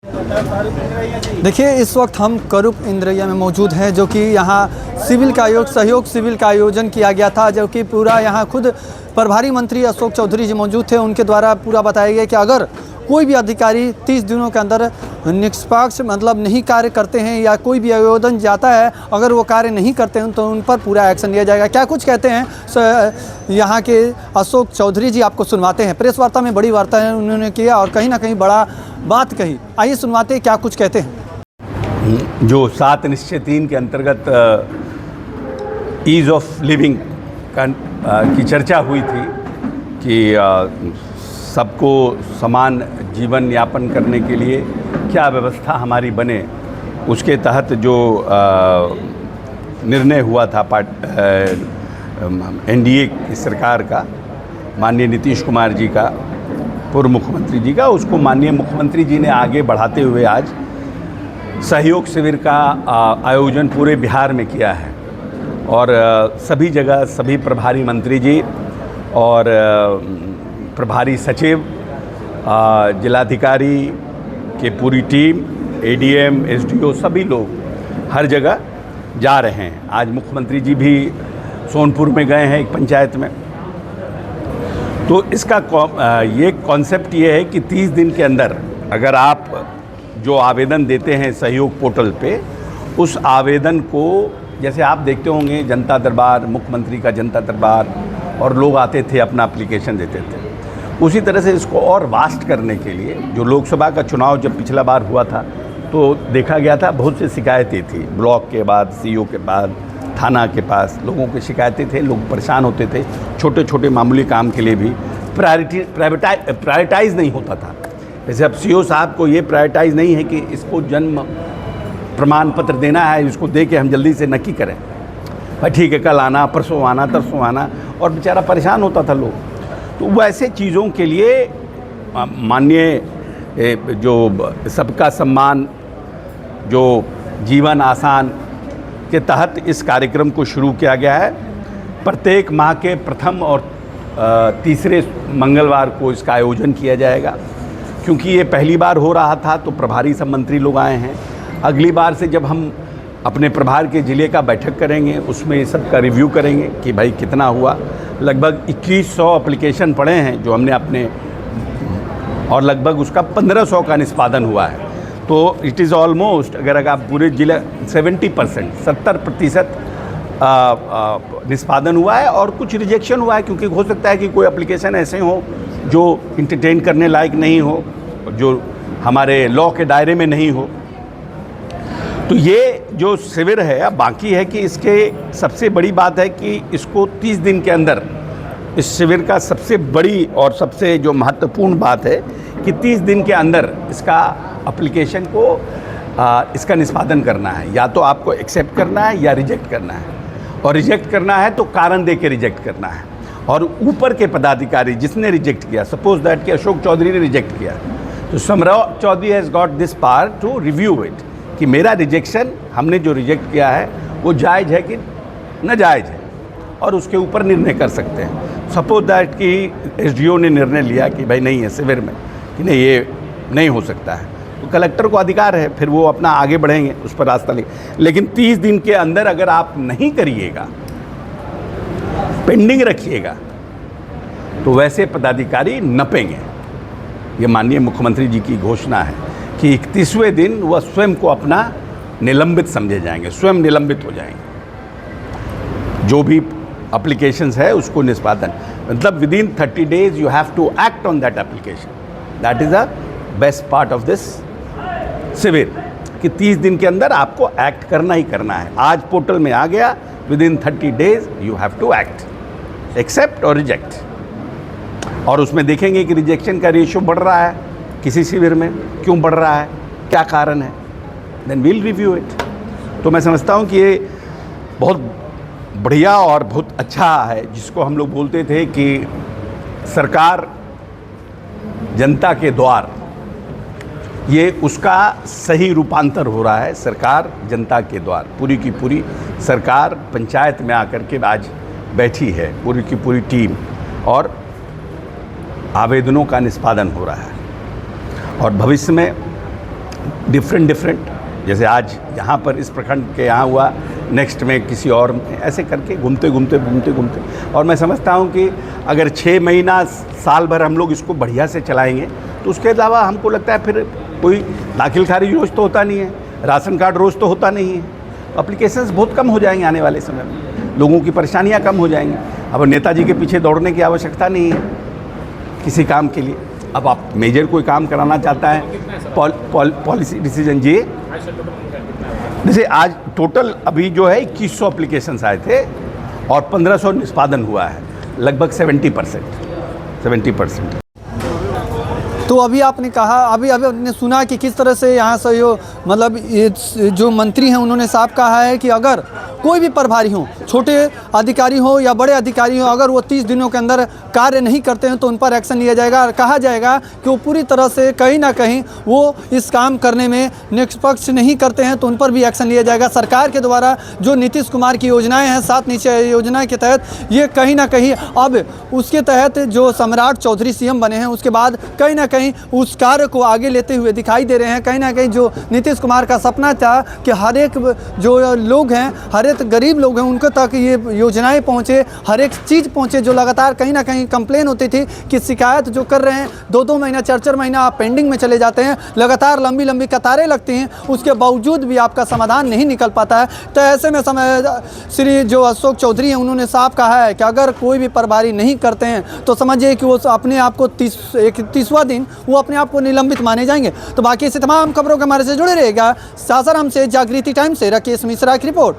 देखिए, इस वक्त हम करूप इंद्रैया में मौजूद हैं, जो कि यहाँ सहयोग शिविर का आयोजन किया गया था, जो कि पूरा यहाँ खुद प्रभारी मंत्री अशोक चौधरी जी मौजूद थे। उनके द्वारा पूरा बताया गया कि अगर कोई भी अधिकारी 30 दिनों के अंदर निष्पक्ष नहीं कार्य करते हैं या कोई भी आयोजन जाता है, अगर वो कार्य नहीं करते हैं तो उन पर पूरा एक्शन लिया जाएगा। क्या कुछ कहते हैं यहाँ के अशोक चौधरी जी, आपको सुनवाते हैं। प्रेस वार्ता में बड़ी वार्ता है उन्होंने किया और कहीं ना कहीं बड़ा बात कही। आइए सुनवाते हैं क्या कुछ कहते हैं। जो 7 निश्चय 3 के अंतर्गत ईज़ ऑफ लिविंग की चर्चा हुई थी कि सबको समान जीवन यापन करने के लिए क्या व्यवस्था हमारी बने, उसके तहत जो निर्णय हुआ था एनडीए की सरकार का, माननीय नीतीश कुमार जी का, पूर्व मुख्यमंत्री जी का, उसको माननीय मुख्यमंत्री जी ने आगे बढ़ाते हुए आज सहयोग शिविर का आयोजन पूरे बिहार में किया है। और सभी जगह सभी प्रभारी मंत्री जी और प्रभारी सचिव, जिलाधिकारी के पूरी टीम, एडीएम, एसडीओ, सभी लोग हर जगह जा रहे हैं। आज मुख्यमंत्री जी भी सोनपुर में गए हैं एक पंचायत में। तो इसका ये कॉन्सेप्ट ये है कि 30 दिन के अंदर अगर आप जो आवेदन देते हैं सहयोग पोर्टल पे, उस आवेदन को, जैसे आप देखते होंगे जनता दरबार, मुख्यमंत्री का जनता दरबार, और लोग आते थे अपना एप्लीकेशन देते थे, उसी तरह से इसको और वास्ट करने के लिए, जो लोकसभा का चुनाव जब पिछला बार हुआ था तो देखा गया था बहुत सी शिकायतें थी, ब्लॉक के बाद, सीओ के बाद, थाना के पास लोगों की शिकायतें थे, लोग परेशान होते थे। छोटे छोटे मामूली काम के लिए भी प्रायोरिटाइज नहीं होता था। जैसे अब सीओ साहब को ये प्रायोरिटाइज नहीं है कि इसको जन्म प्रमाण पत्र देना है, इसको दे के हम जल्दी से नक्की करें, भाई ठीक है कल आना, परसों आना, तरसों आना, और बेचारा परेशान होता था लोग। तो वैसे चीज़ों के लिए माननीय जो सबका सम्मान, जो जीवन आसान के तहत इस कार्यक्रम को शुरू किया गया है। प्रत्येक माह के प्रथम और तीसरे मंगलवार को इसका आयोजन किया जाएगा। क्योंकि ये पहली बार हो रहा था तो प्रभारी सब मंत्री लोग आए हैं। अगली बार से जब हम अपने प्रभार के ज़िले का बैठक करेंगे, उसमें सबका रिव्यू करेंगे कि भाई कितना हुआ। लगभग 2100 एप्लीकेशन पड़े हैं जो हमने अपने, और लगभग उसका 1500 का निष्पादन हुआ है। तो इट इज़ ऑलमोस्ट, अगर आप पूरे जिले 70% निष्पादन हुआ है, और कुछ रिजेक्शन हुआ है, क्योंकि हो सकता है कि कोई एप्लीकेशन ऐसे हो जो इंटरटेन करने लायक नहीं हो, जो हमारे लॉ के दायरे में नहीं हो। तो ये जो शिविर है, अब बाकी है कि इसके सबसे बड़ी बात है कि इसको 30 दिन के अंदर, इस शिविर का सबसे बड़ी और सबसे जो महत्वपूर्ण बात है कि 30 दिन के अंदर इसका एप्लीकेशन को इसका निष्पादन करना है। या तो आपको एक्सेप्ट करना है या रिजेक्ट करना है, और रिजेक्ट करना है तो कारण दे के रिजेक्ट करना है। और ऊपर के पदाधिकारी जिसने रिजेक्ट किया, सपोज दैट कि अशोक चौधरी ने रिजेक्ट किया, तो Samrao Chaudhary has got this power to review it, कि मेरा रिजेक्शन, हमने जो रिजेक्ट किया है वो जायज़ है कि नाजायज़ है, और उसके ऊपर निर्णय कर सकते हैं। सपोज दैट कि एसडीओ ने निर्णय लिया कि भाई नहीं है शिविर में, कि नहीं ये नहीं हो सकता है, तो कलेक्टर को अधिकार है, फिर वो अपना आगे बढ़ेंगे, उस पर रास्ता लेकिन 30 दिन के अंदर अगर आप नहीं करिएगा, पेंडिंग रखिएगा, तो वैसे पदाधिकारी नपेंगे। ये माननीय मुख्यमंत्री जी की घोषणा है कि 31वें दिन वह स्वयं को अपना निलंबित समझे जाएंगे, स्वयं निलंबित हो जाएंगे। जो भी एप्लीकेशंस है उसको निष्पादन, मतलब within 30 days you have to act on that application. That is the best part of this शिविर, कि 30 दिन के अंदर आपको एक्ट करना ही करना है। आज पोर्टल में आ गया, within 30 days you have to act, accept और रिजेक्ट। और उसमें देखेंगे कि रिजेक्शन का रेशियो बढ़ रहा है किसी शिविर में, क्यों बढ़ रहा है, क्या कारण है, देन वील रिव्यू इट। तो मैं समझता हूँ कि ये बहुत बढ़िया और बहुत अच्छा है, जिसको हम लोग बोलते थे कि सरकार जनता के द्वार, ये उसका सही रूपांतर हो रहा है। सरकार जनता के द्वार, पूरी की पूरी सरकार पंचायत में आकर के आज बैठी है, पूरी की पूरी टीम, और आवेदनों का निष्पादन हो रहा है। और भविष्य में डिफरेंट, जैसे आज यहाँ पर इस प्रखंड के यहाँ हुआ, नेक्स्ट में किसी और में, ऐसे करके घूमते घूमते और मैं समझता हूँ कि अगर 6 महीना साल भर हम लोग इसको बढ़िया से चलाएंगे तो उसके अलावा हमको लगता है फिर कोई दाखिल खारिज रोज़ तो होता नहीं है, राशन कार्ड रोज़ तो होता नहीं है, एप्लीकेशंस बहुत कम हो जाएंगे आने वाले समय में, लोगों की परेशानियाँ कम हो जाएंगी। अब नेताजी के पीछे दौड़ने की आवश्यकता नहीं है किसी काम के लिए। अब आप मेजर कोई काम कराना चाहता है, पॉलिसी डिसीजन जी, जैसे आज टोटल अभी जो है 2100 एप्लीकेशंस आए थे और 1500 निष्पादन हुआ है, लगभग 70%। तो अभी आपने कहा, अभी आपने सुना कि किस तरह से यहाँ सहयोग, मतलब ये जो मंत्री हैं उन्होंने साफ कहा है कि अगर कोई भी प्रभारी हो, छोटे अधिकारी हो या बड़े अधिकारी हो, अगर वो 30 दिनों के अंदर कार्य नहीं करते हैं तो उन पर एक्शन लिया जाएगा और कहा जाएगा कि वो पूरी तरह से कहीं ना कहीं वो इस काम करने में निष्पक्ष नहीं करते हैं तो उन पर भी एक्शन लिया जाएगा। सरकार के द्वारा जो नीतीश कुमार की योजनाएं हैं, 7 निश्चय योजना के तहत, ये कहीं ना कहीं अब उसके तहत जो सम्राट चौधरी सीएम बने हैं उसके बाद कहीं ना कहीं उस कार्य को आगे लेते हुए दिखाई दे रहे हैं। कहीं ना कहीं जो नीतीश कुमार का सपना था कि हर एक जो लोग हैं, हर एक गरीब लोग हैं, उनको तक ये योजनाएं पहुंचे, हर एक चीज़ पहुंचे, जो लगातार कहीं ना कहीं कंप्लेन होती थी कि शिकायत जो कर रहे हैं 2-2 महीना 4-4 महीना पेंडिंग में चले जाते हैं, लगातार लंबी कतारें लगती हैं, उसके बावजूद भी आपका समाधान नहीं निकल पाता है। तो ऐसे में श्री जो अशोक चौधरी हैं उन्होंने साफ कहा है कि अगर कोई भी प्रभारी नहीं करते हैं तो समझिए कि वो अपने आप को 31वां दिन वो अपने आप को निलंबित माने जाएंगे। तो बाकी ऐसे तमाम खबरों के हमारे से जुड़े रहेगा। सासाराम से जागृति टाइम से राकेश मिश्रा की रिपोर्ट।